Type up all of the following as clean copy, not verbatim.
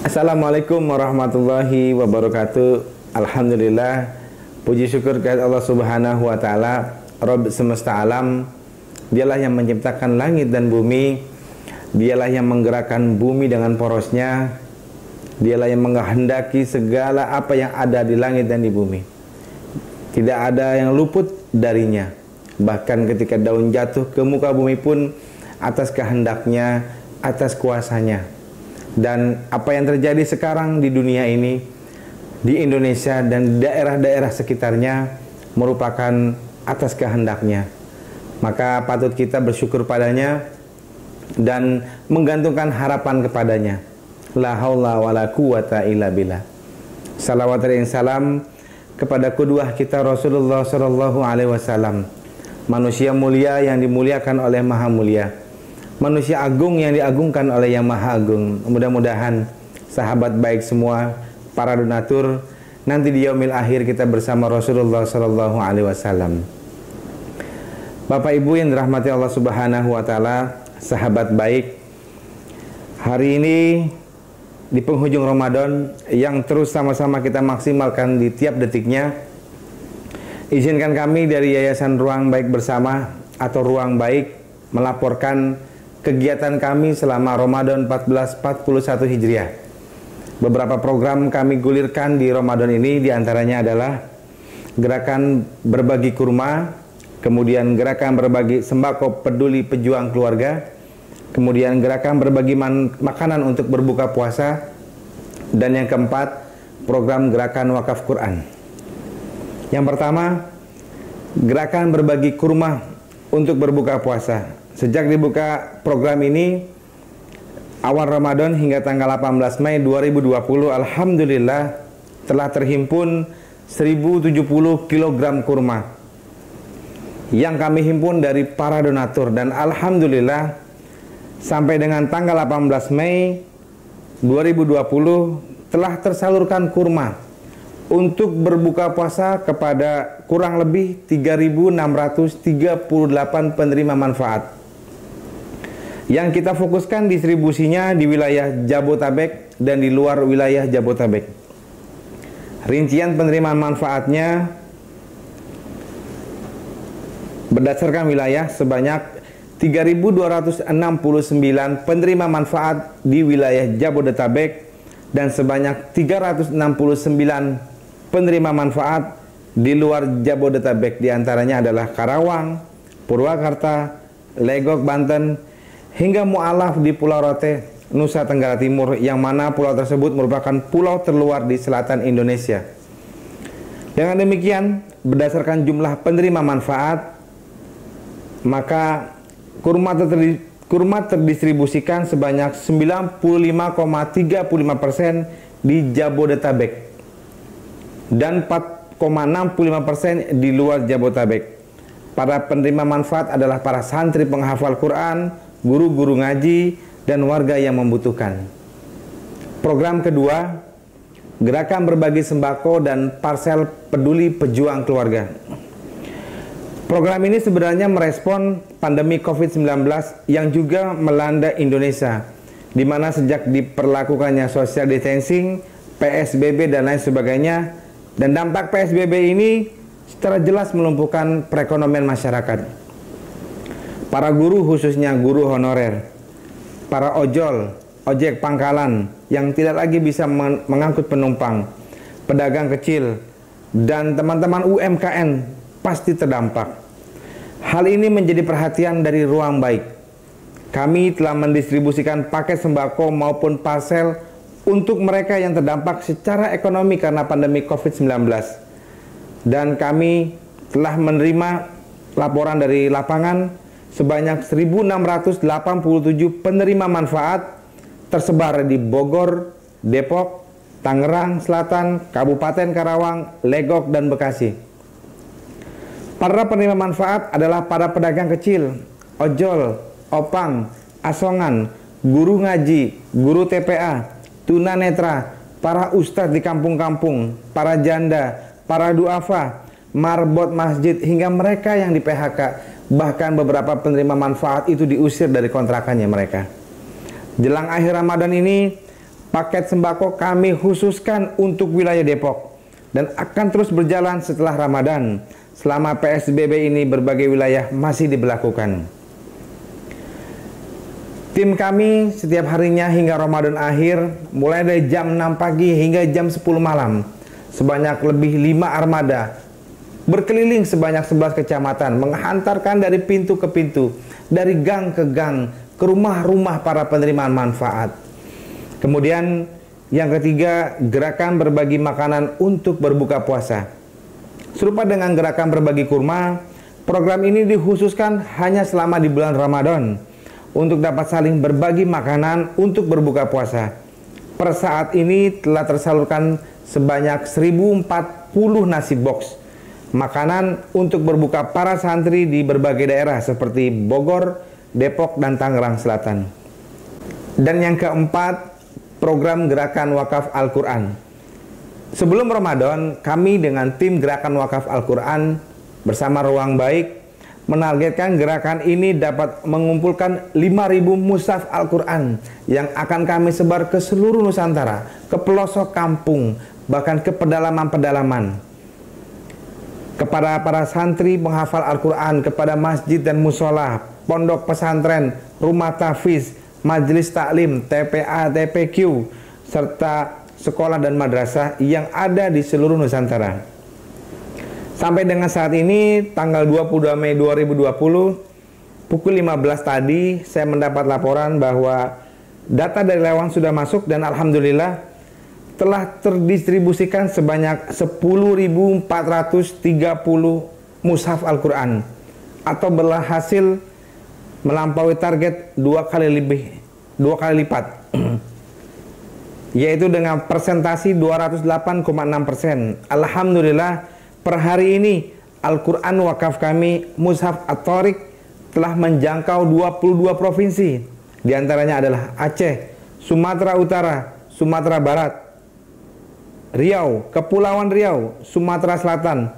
Assalamualaikum warahmatullahi wabarakatuh. Alhamdulillah, puji syukur kepada Allah Subhanahu wa taala, Rabb semesta alam. Dialah yang menciptakan langit dan bumi. Dialah yang menggerakkan bumi dengan porosnya. Dialah yang menghendaki segala apa yang ada di langit dan di bumi. Tidak ada yang luput darinya. Bahkan ketika daun jatuh ke muka bumi pun atas kehendaknya, atas kuasanya. Dan apa yang terjadi sekarang di dunia ini, di Indonesia dan daerah-daerah sekitarnya merupakan atas kehendaknya. Maka patut kita bersyukur padanya dan menggantungkan harapan kepadanya. La haula wala quwata illa billah. Salawat dan salam kepada qudwah kita Rasulullah sallallahu alaihi wasallam. Manusia mulia yang dimuliakan oleh Maha Mulia. Manusia agung yang diagungkan oleh Yang Maha Agung. Mudah-mudahan sahabat baik semua, para donatur, nanti di yaumil akhir kita bersama Rasulullah sallallahu alaihi wasallam. Bapak Ibu yang dirahmati Allah Subhanahu wa taala, sahabat baik, hari ini di penghujung Ramadan yang terus sama-sama kita maksimalkan di tiap detiknya, izinkan kami dari Yayasan Ruang Baik Bersama atau Ruang Baik melaporkan kegiatan kami selama Ramadan 1441 Hijriah. Beberapa program kami gulirkan di Ramadan ini diantaranya adalah gerakan berbagi kurma, kemudian gerakan berbagi sembako peduli pejuang keluarga, kemudian gerakan berbagi makanan untuk berbuka puasa, dan yang keempat, program gerakan wakaf Quran. Yang pertama, gerakan berbagi kurma untuk berbuka puasa. Sejak dibuka program ini awal Ramadan hingga tanggal 18 Mei 2020, alhamdulillah telah terhimpun 1070 kg kurma yang kami himpun dari para donatur, dan alhamdulillah sampai dengan tanggal 18 Mei 2020 telah tersalurkan kurma untuk berbuka puasa kepada kurang lebih 3.638 penerima manfaat. Yang kita fokuskan distribusinya di wilayah Jabotabek dan di luar wilayah Jabotabek. Rincian penerimaan manfaatnya berdasarkan wilayah sebanyak 3.269 penerima manfaat di wilayah Jabodetabek dan sebanyak 369 penerima manfaat di luar Jabodetabek. Di antaranya adalah Karawang, Purwakarta, Legok, Banten, hingga Mu'alaf di Pulau Rote, Nusa Tenggara Timur, yang mana pulau tersebut merupakan pulau terluar di selatan Indonesia. Dengan demikian, berdasarkan jumlah penerima manfaat, maka kurma terdistribusikan sebanyak 95,35% di Jabodetabek dan 4,65% di luar Jabodetabek. Para penerima manfaat adalah para santri penghafal Quran, guru-guru ngaji, dan warga yang membutuhkan. Program kedua, gerakan berbagi sembako dan parsel peduli pejuang keluarga. Program ini sebenarnya merespon pandemi COVID-19 yang juga melanda Indonesia, di mana sejak diperlakukannya social distancing, PSBB, dan lain sebagainya, dan dampak PSBB ini secara jelas melumpuhkan perekonomian masyarakat. Para guru, khususnya guru honorer, para ojek pangkalan yang tidak lagi bisa mengangkut penumpang, pedagang kecil, dan teman-teman UMKM pasti terdampak. Hal ini menjadi perhatian dari Ruang Baik. Kami telah mendistribusikan paket sembako maupun parcel untuk mereka yang terdampak secara ekonomi karena pandemi COVID-19. Dan kami telah menerima laporan dari lapangan sebanyak 1.687 penerima manfaat tersebar di Bogor, Depok, Tangerang Selatan, Kabupaten Karawang, Legok, dan Bekasi. Para penerima manfaat adalah para pedagang kecil, ojol, opang, asongan, guru ngaji, guru TPA, tunanetra, para ustadz di kampung-kampung, para janda, para duafa, marbot masjid, hingga mereka yang di PHK. Bahkan beberapa penerima manfaat itu diusir dari kontrakannya mereka. Jelang akhir Ramadan ini, paket sembako kami khususkan untuk wilayah Depok dan akan terus berjalan setelah Ramadan. Selama PSBB ini berbagai wilayah masih diberlakukan. Tim kami setiap harinya hingga Ramadan akhir, mulai dari jam 6 pagi hingga jam 10 malam, sebanyak lebih 5 armada berkeliling sebanyak 11 kecamatan, menghantarkan dari pintu ke pintu, dari gang ke gang, ke rumah-rumah para penerimaan manfaat. Kemudian yang ketiga, gerakan berbagi makanan untuk berbuka puasa. Serupa dengan gerakan berbagi kurma, program ini dikhususkan hanya selama di bulan Ramadan untuk dapat saling berbagi makanan untuk berbuka puasa. Per saat ini telah tersalurkan sebanyak 1040 nasi box makanan untuk berbuka para santri di berbagai daerah seperti Bogor, Depok, dan Tangerang Selatan. Dan yang keempat, program Gerakan Wakaf Al-Quran. Sebelum Ramadan, kami dengan tim Gerakan Wakaf Al-Quran bersama Ruang Baik menargetkan gerakan ini dapat mengumpulkan 5.000 mushaf Al-Quran yang akan kami sebar ke seluruh Nusantara, ke pelosok kampung, bahkan ke pedalaman-pedalaman. Kepada para santri penghafal Al-Quran, kepada masjid dan musola, pondok pesantren, rumah tahfiz, majelis taklim, TPA, TPQ, serta sekolah dan madrasah yang ada di seluruh Nusantara. Sampai dengan saat ini, tanggal 22 Mei 2020, pukul 15 tadi, saya mendapat laporan bahwa data dari Lewang sudah masuk dan alhamdulillah telah terdistribusikan sebanyak 10.430 mushaf Al-Quran atau berhasil melampaui target 2 kali lipat yaitu dengan persentasi 208,6%. Alhamdulillah per hari ini Al-Quran wakaf kami mushaf At-Thariq telah menjangkau 22 provinsi. Di antaranya adalah Aceh, Sumatera Utara, Sumatera Barat, Riau, Kepulauan Riau, Sumatera Selatan,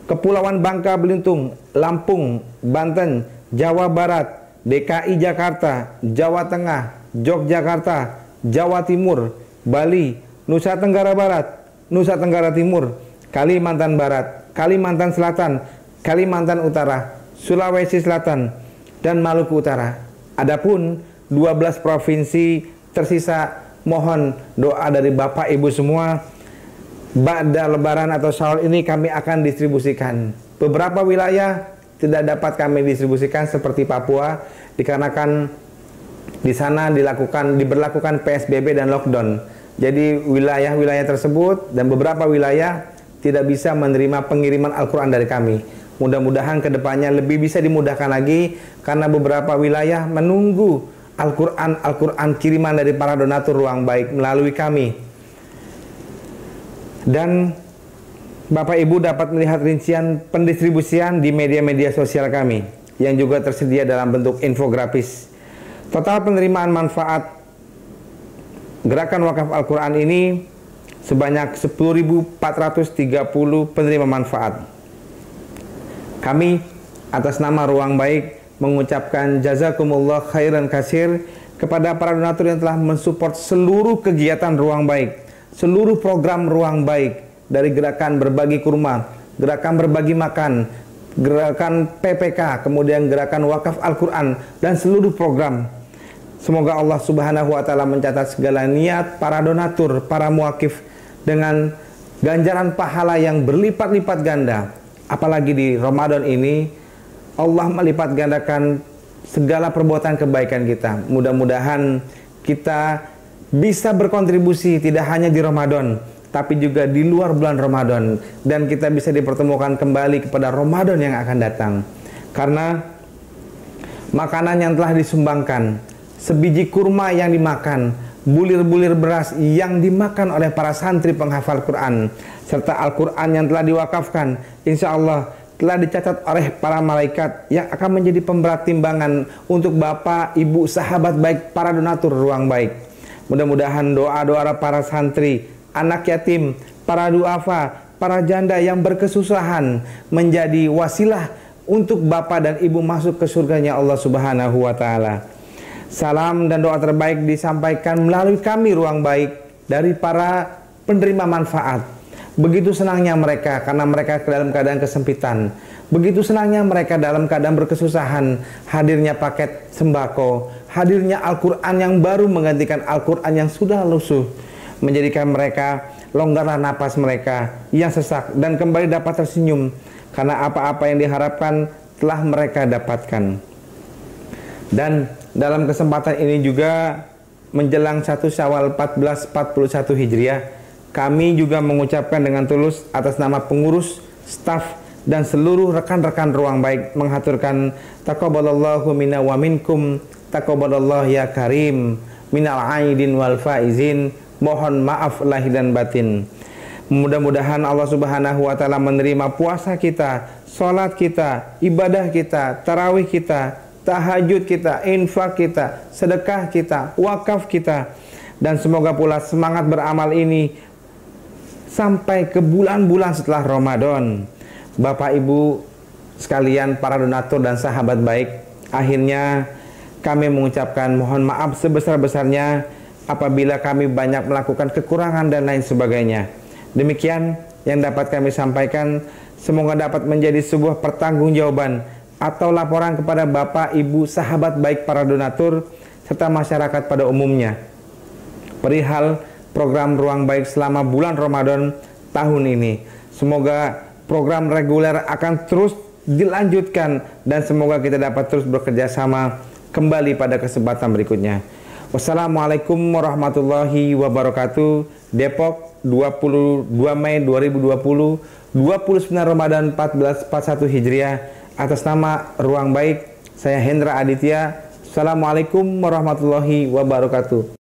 Kepulauan Bangka Belitung, Lampung, Banten, Jawa Barat, DKI Jakarta, Jawa Tengah, Yogyakarta, Jawa Timur, Bali, Nusa Tenggara Barat, Nusa Tenggara Timur, Kalimantan Barat, Kalimantan Selatan, Kalimantan Utara, Sulawesi Selatan, dan Maluku Utara. Adapun 12 provinsi tersisa, mohon doa dari Bapak Ibu semua. Ba'da Lebaran atau Syawal ini kami akan distribusikan. Beberapa wilayah tidak dapat kami distribusikan seperti Papua dikarenakan di sana diberlakukan PSBB dan lockdown. Jadi wilayah-wilayah tersebut dan beberapa wilayah tidak bisa menerima pengiriman Al-Quran dari kami. Mudah-mudahan kedepannya lebih bisa dimudahkan lagi karena beberapa wilayah menunggu Al-Quran kiriman dari para donatur Ruang Baik melalui kami. Dan Bapak Ibu dapat melihat rincian pendistribusian di media-media sosial kami yang juga tersedia dalam bentuk infografis. Total penerimaan manfaat Gerakan Wakaf Al-Quran ini sebanyak 10.430 penerima manfaat. Kami atas nama Ruang Baik mengucapkan jazakumullah khairan kasir kepada para donatur yang telah mensupport seluruh kegiatan Ruang Baik, seluruh program Ruang Baik, dari gerakan berbagi kurma, gerakan berbagi makan, gerakan PPK, kemudian gerakan wakaf Al-Quran, dan seluruh program. Semoga Allah Subhanahu wa Ta'ala mencatat segala niat para donatur, para muakif dengan ganjaran pahala yang berlipat-lipat ganda. Apalagi di Ramadan ini Allah melipat gandakan segala perbuatan kebaikan kita. Mudah-mudahan kita bisa berkontribusi tidak hanya di Ramadan, tapi juga di luar bulan Ramadan, dan kita bisa dipertemukan kembali kepada Ramadan yang akan datang. Karena makanan yang telah disumbangkan, sebiji kurma yang dimakan, bulir-bulir beras yang dimakan oleh para santri penghafal Quran, serta Al-Quran yang telah diwakafkan, insya Allah telah dicatat oleh para malaikat yang akan menjadi pemberat timbangan untuk Bapak, Ibu, sahabat baik, para donatur Ruang Baik. Mudah-mudahan doa-doa para santri, anak yatim, para duafa, para janda yang berkesusahan menjadi wasilah untuk Bapak dan Ibu masuk ke surganya Allah Subhanahu wa Ta'ala. Salam dan doa terbaik disampaikan melalui kami Ruang Baik dari para penerima manfaat. Begitu senangnya mereka karena mereka dalam keadaan kesempitan. Begitu senangnya mereka dalam keadaan berkesusahan. Hadirnya paket sembako, hadirnya Al-Quran yang baru menggantikan Al-Quran yang sudah lusuh, menjadikan mereka longgarlah napas mereka yang sesak dan kembali dapat tersenyum karena apa-apa yang diharapkan telah mereka dapatkan. Dan dalam kesempatan ini juga menjelang 1 Syawal 1441 Hijriah, kami juga mengucapkan dengan tulus atas nama pengurus, staf, dan seluruh rekan-rekan Ruang Baik menghaturkan taqabbalallahu minna wa minkum, taqabbalallahu ya karim, minal aidin wal faizin, mohon maaf lahir dan batin. Mudah-mudahan Allah Subhanahu wa Ta'ala menerima puasa kita, sholat kita, ibadah kita, tarawih kita, tahajud kita, infak kita, sedekah kita, wakaf kita, dan semoga pula semangat beramal ini sampai ke bulan-bulan setelah Ramadan. Bapak Ibu sekalian, para donatur dan sahabat baik, akhirnya kami mengucapkan mohon maaf sebesar-besarnya apabila kami banyak melakukan kekurangan dan lain sebagainya. Demikian yang dapat kami sampaikan, semoga dapat menjadi sebuah pertanggungjawaban atau laporan kepada Bapak, Ibu, sahabat baik para donatur, serta masyarakat pada umumnya perihal program Ruang Baik selama bulan Ramadan tahun ini. Semoga program reguler akan terus dilanjutkan dan semoga kita dapat terus bekerja sama kembali pada kesempatan berikutnya. Wassalamualaikum warahmatullahi wabarakatuh. Depok, 22 Mei 2020, 29 Ramadan 1441 Hijriah. Atas nama Ruang Baik, saya Hendra Aditya. Assalamualaikum warahmatullahi wabarakatuh.